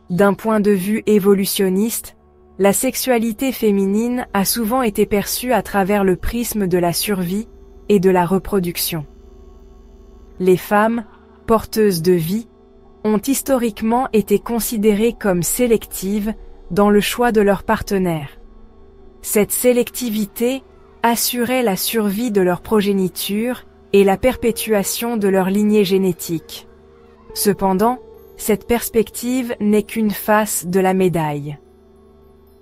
D'un point de vue évolutionniste, la sexualité féminine a souvent été perçue à travers le prisme de la survie et de la reproduction. Les femmes, porteuses de vie, ont historiquement été considérées comme sélectives dans le choix de leur partenaire. Cette sélectivité assurait la survie de leur progéniture et la perpétuation de leur lignée génétique. Cependant, cette perspective n'est qu'une face de la médaille.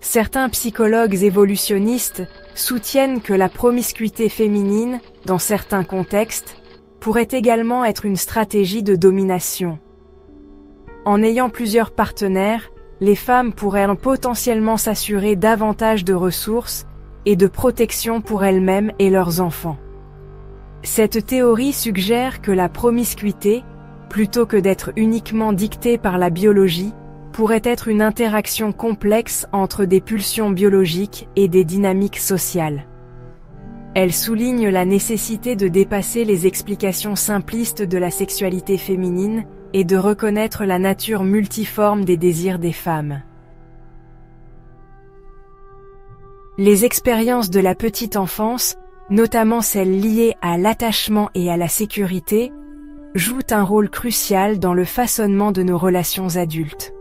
Certains psychologues évolutionnistes soutiennent que la promiscuité féminine, dans certains contextes, pourrait également être une stratégie de domination. En ayant plusieurs partenaires, les femmes pourraient potentiellement s'assurer davantage de ressources et de protection pour elles-mêmes et leurs enfants. Cette théorie suggère que la promiscuité, plutôt que d'être uniquement dictée par la biologie, pourrait être une interaction complexe entre des pulsions biologiques et des dynamiques sociales. Elle souligne la nécessité de dépasser les explications simplistes de la sexualité féminine et de reconnaître la nature multiforme des désirs des femmes. Les expériences de la petite enfance, notamment celles liées à l'attachement et à la sécurité, jouent un rôle crucial dans le façonnement de nos relations adultes.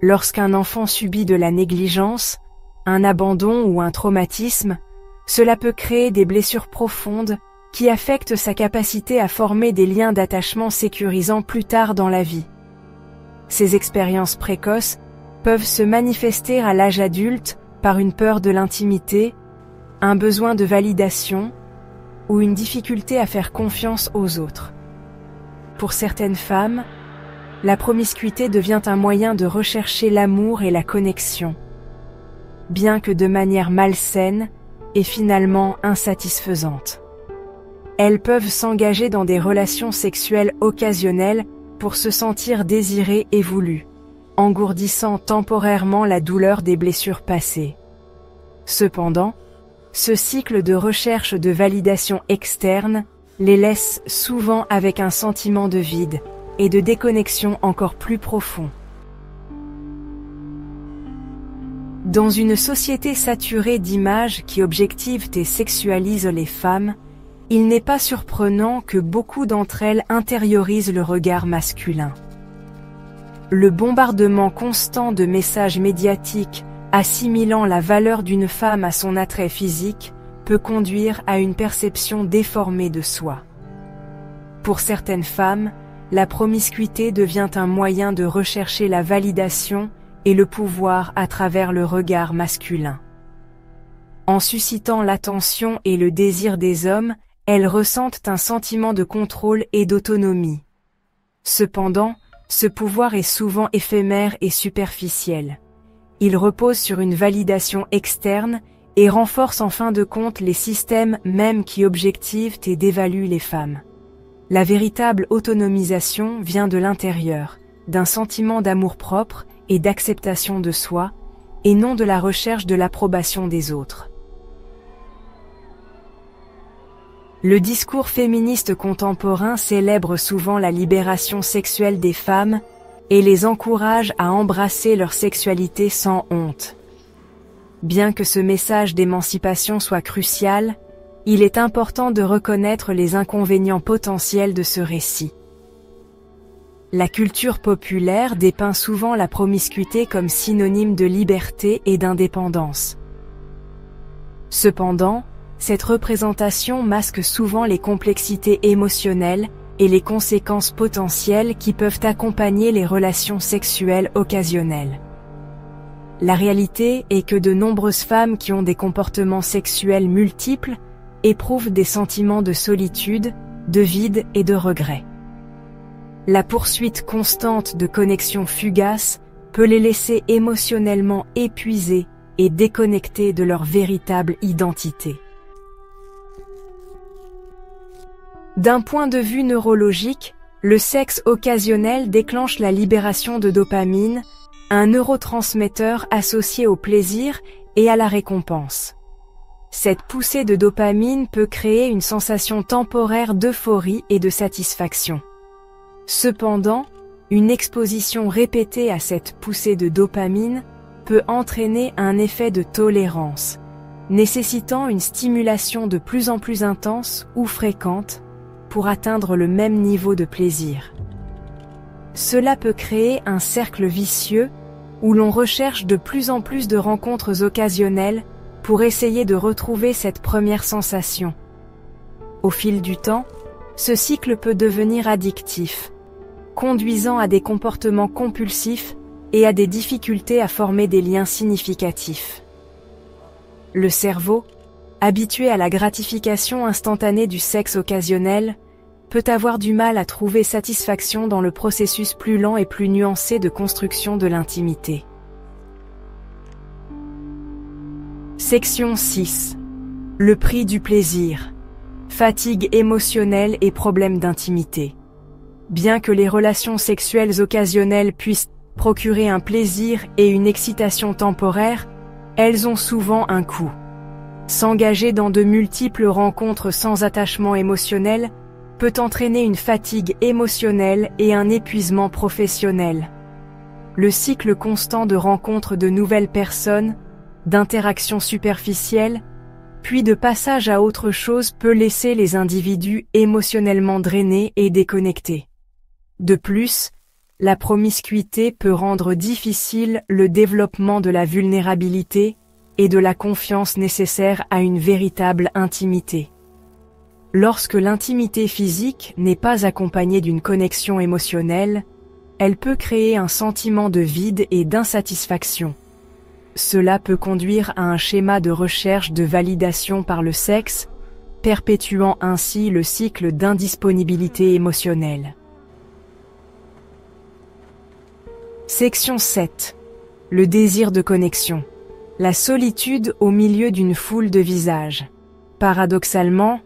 Lorsqu'un enfant subit de la négligence, un abandon ou un traumatisme, cela peut créer des blessures profondes qui affectent sa capacité à former des liens d'attachement sécurisants plus tard dans la vie. Ces expériences précoces peuvent se manifester à l'âge adulte par une peur de l'intimité, un besoin de validation ou une difficulté à faire confiance aux autres. Pour certaines femmes, la promiscuité devient un moyen de rechercher l'amour et la connexion, bien que de manière malsaine et finalement insatisfaisante. Elles peuvent s'engager dans des relations sexuelles occasionnelles pour se sentir désirées et voulues, engourdissant temporairement la douleur des blessures passées. Cependant, ce cycle de recherche de validation externe les laisse souvent avec un sentiment de vide et de déconnexion encore plus profond. Dans une société saturée d'images qui objectivent et sexualisent les femmes, il n'est pas surprenant que beaucoup d'entre elles intériorisent le regard masculin. Le bombardement constant de messages médiatiques assimilant la valeur d'une femme à son attrait physique peut conduire à une perception déformée de soi. Pour certaines femmes, la promiscuité devient un moyen de rechercher la validation et le pouvoir à travers le regard masculin. En suscitant l'attention et le désir des hommes, elles ressentent un sentiment de contrôle et d'autonomie. Cependant, ce pouvoir est souvent éphémère et superficiel. Il repose sur une validation externe et renforce en fin de compte les systèmes mêmes qui objectivent et dévaluent les femmes. La véritable autonomisation vient de l'intérieur, d'un sentiment d'amour-propre et d'acceptation de soi, et non de la recherche de l'approbation des autres. Le discours féministe contemporain célèbre souvent la libération sexuelle des femmes et les encourage à embrasser leur sexualité sans honte. Bien que ce message d'émancipation soit crucial, il est important de reconnaître les inconvénients potentiels de ce récit. La culture populaire dépeint souvent la promiscuité comme synonyme de liberté et d'indépendance. Cependant, cette représentation masque souvent les complexités émotionnelles et les conséquences potentielles qui peuvent accompagner les relations sexuelles occasionnelles. La réalité est que de nombreuses femmes qui ont des comportements sexuels multiples éprouvent des sentiments de solitude, de vide et de regret. La poursuite constante de connexions fugaces peut les laisser émotionnellement épuisées et déconnectées de leur véritable identité. D'un point de vue neurologique, le sexe occasionnel déclenche la libération de dopamine, un neurotransmetteur associé au plaisir et à la récompense. Cette poussée de dopamine peut créer une sensation temporaire d'euphorie et de satisfaction. Cependant, Une exposition répétée à cette poussée de dopamine peut entraîner un effet de tolérance, nécessitant une stimulation de plus en plus intense ou fréquente pour atteindre le même niveau de plaisir. Cela peut créer un cercle vicieux où l'on recherche de plus en plus de rencontres occasionnelles pour essayer de retrouver cette première sensation. Au fil du temps, ce cycle peut devenir addictif, conduisant à des comportements compulsifs et à des difficultés à former des liens significatifs. Le cerveau, habitué à la gratification instantanée du sexe occasionnel, peut avoir du mal à trouver satisfaction dans le processus plus lent et plus nuancé de construction de l'intimité. Section 6. Le prix du plaisir. Fatigue émotionnelle et problèmes d'intimité. Bien que les relations sexuelles occasionnelles puissent procurer un plaisir et une excitation temporaire, elles ont souvent un coût. S'engager dans de multiples rencontres sans attachement émotionnel peut entraîner une fatigue émotionnelle et un épuisement professionnel. Le cycle constant de rencontres de nouvelles personnes, d'interactions superficielles, puis de passage à autre chose peut laisser les individus émotionnellement drainés et déconnectés. De plus, la promiscuité peut rendre difficile le développement de la vulnérabilité et de la confiance nécessaire à une véritable intimité. Lorsque l'intimité physique n'est pas accompagnée d'une connexion émotionnelle, elle peut créer un sentiment de vide et d'insatisfaction. Cela peut conduire à un schéma de recherche de validation par le sexe, perpétuant ainsi le cycle d'indisponibilité émotionnelle. Section 7. Le désir de connexion. La solitude au milieu d'une foule de visages. Paradoxalement,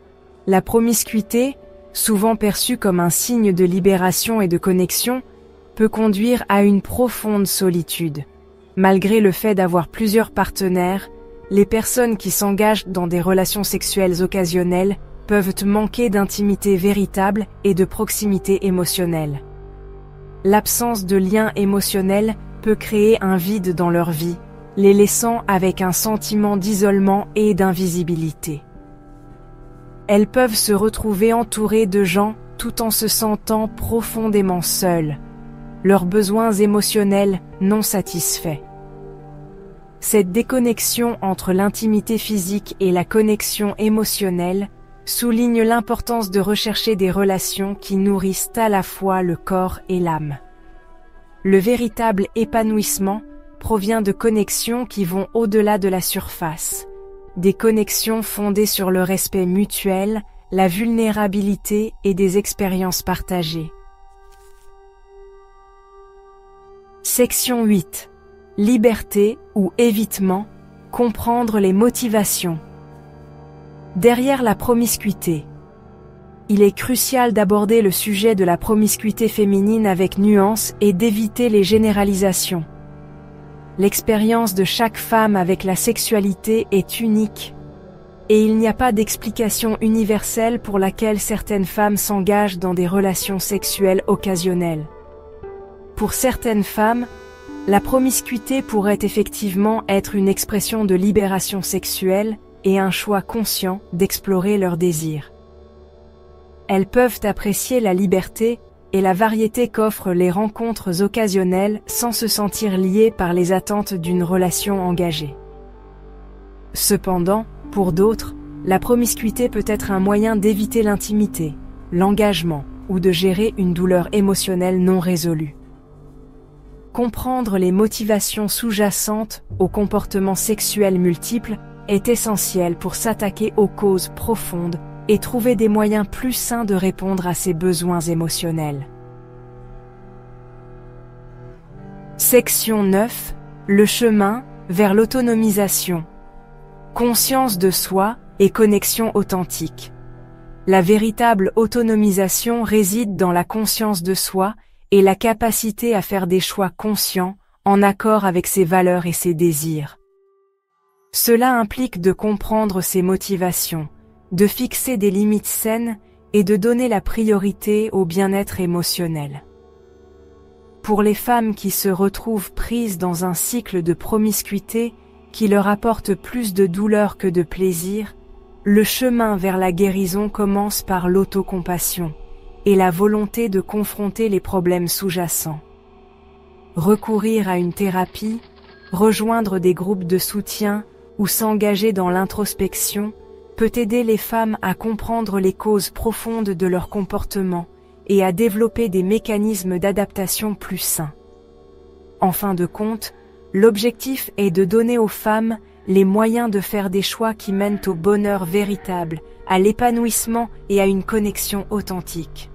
la promiscuité, souvent perçue comme un signe de libération et de connexion, peut conduire à une profonde solitude. Malgré le fait d'avoir plusieurs partenaires, les personnes qui s'engagent dans des relations sexuelles occasionnelles peuvent manquer d'intimité véritable et de proximité émotionnelle. L'absence de lien émotionnel peut créer un vide dans leur vie, les laissant avec un sentiment d'isolement et d'invisibilité. Elles peuvent se retrouver entourées de gens tout en se sentant profondément seules, leurs besoins émotionnels non satisfaits. Cette déconnexion entre l'intimité physique et la connexion émotionnelle souligne l'importance de rechercher des relations qui nourrissent à la fois le corps et l'âme. Le véritable épanouissement provient de connexions qui vont au-delà de la surface, des connexions fondées sur le respect mutuel, la vulnérabilité et des expériences partagées. Section 8. Liberté ou évitement, comprendre les motivations. Derrière la promiscuité. Il est crucial d'aborder le sujet de la promiscuité féminine avec nuance et d'éviter les généralisations. L'expérience de chaque femme avec la sexualité est unique, et il n'y a pas d'explication universelle pour laquelle certaines femmes s'engagent dans des relations sexuelles occasionnelles. Pour certaines femmes, la promiscuité pourrait effectivement être une expression de libération sexuelle et un choix conscient d'explorer leurs désirs. Elles peuvent apprécier la liberté et la variété qu'offrent les rencontres occasionnelles sans se sentir liées par les attentes d'une relation engagée. Cependant, pour d'autres, la promiscuité peut être un moyen d'éviter l'intimité, l'engagement ou de gérer une douleur émotionnelle non résolue. Comprendre les motivations sous-jacentes aux comportements sexuels multiples est essentiel pour s'attaquer aux causes profondes et trouver des moyens plus sains de répondre à ses besoins émotionnels. Section 9. Le chemin vers l'autonomisation. Conscience de soi et connexion authentique. La véritable autonomisation réside dans la conscience de soi et la capacité à faire des choix conscients, en accord avec ses valeurs et ses désirs. Cela implique de comprendre ses motivations, de fixer des limites saines et de donner la priorité au bien-être émotionnel. Pour les femmes qui se retrouvent prises dans un cycle de promiscuité qui leur apporte plus de douleur que de plaisir, le chemin vers la guérison commence par l'autocompassion et la volonté de confronter les problèmes sous-jacents. Recourir à une thérapie, rejoindre des groupes de soutien ou s'engager dans l'introspection peut aider les femmes à comprendre les causes profondes de leur comportement et à développer des mécanismes d'adaptation plus sains. En fin de compte, l'objectif est de donner aux femmes les moyens de faire des choix qui mènent au bonheur véritable, à l'épanouissement et à une connexion authentique.